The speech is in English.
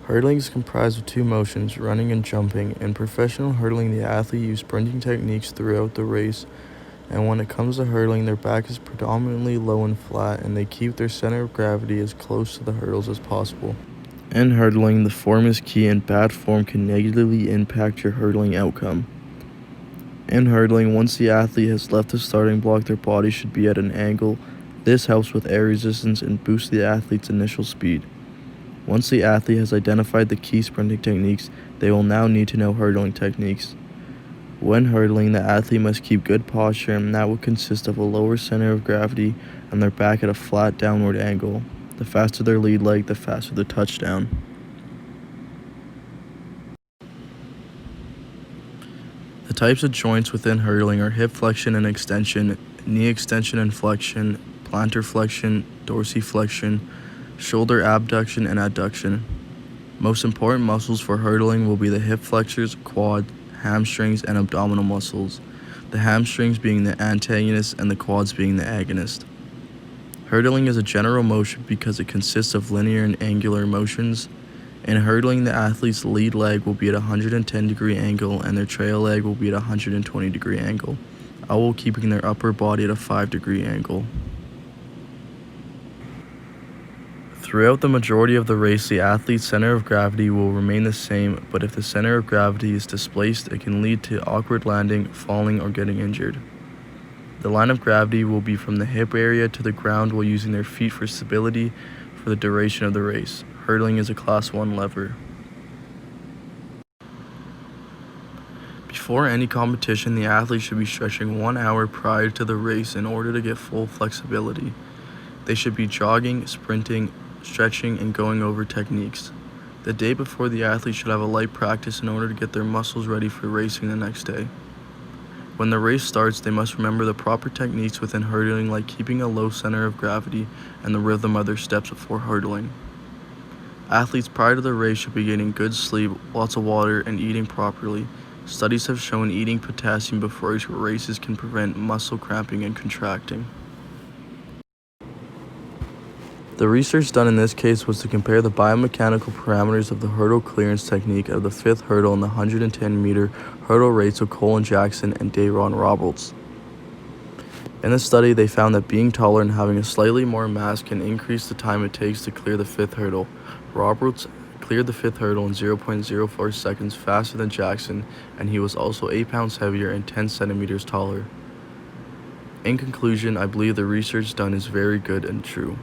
Hurdling is comprised of two motions, running and jumping. In professional hurdling, the athlete uses sprinting techniques throughout the race, and when it comes to hurdling, their back is predominantly low and flat, and they keep their center of gravity as close to the hurdles as possible. In hurdling, the form is key, and bad form can negatively impact your hurdling outcome. In hurdling, once the athlete has left the starting block, their body should be at an angle. This helps with air resistance and boosts the athlete's initial speed. Once the athlete has identified the key sprinting techniques, they will now need to know hurdling techniques. When hurdling, the athlete must keep good posture, and that will consist of a lower center of gravity and their back at a flat downward angle. The faster their lead leg, the faster the touchdown. The types of joints within hurdling are hip flexion and extension, knee extension and flexion, plantar flexion, dorsiflexion, shoulder abduction and adduction. Most important muscles for hurdling will be the hip flexors, quad, hamstrings, and abdominal muscles, the hamstrings being the antagonist and the quads being the agonist. Hurdling is a general motion because it consists of linear and angular motions. In hurdling, the athlete's lead leg will be at a 110-degree angle and their trail leg will be at a 120-degree angle, all while keeping their upper body at a 5-degree angle. Throughout the majority of the race, the athlete's center of gravity will remain the same, but if the center of gravity is displaced, it can lead to awkward landing, falling, or getting injured. The line of gravity will be from the hip area to the ground while using their feet for stability for the duration of the race. Hurdling is a Class 1 lever. Before any competition, the athlete should be stretching 1 hour prior to the race in order to get full flexibility. They should be jogging, sprinting, stretching, and going over techniques. The day before, the athlete should have a light practice in order to get their muscles ready for racing the next day. When the race starts, they must remember the proper techniques within hurdling, like keeping a low center of gravity and the rhythm of their steps before hurdling. Athletes prior to the race should be getting good sleep, lots of water, and eating properly. Studies have shown eating potassium before races can prevent muscle cramping and contracting. The research done in this case was to compare the biomechanical parameters of the hurdle clearance technique of the fifth hurdle in the 110-meter hurdle race of Colin Jackson and Daron Roberts. In the study, they found that being taller and having a slightly more mass can increase the time it takes to clear the fifth hurdle. Roberts cleared the fifth hurdle in 0.04 seconds faster than Jackson, and he was also 8 pounds heavier and 10 centimeters taller. In conclusion, I believe the research done is very good and true.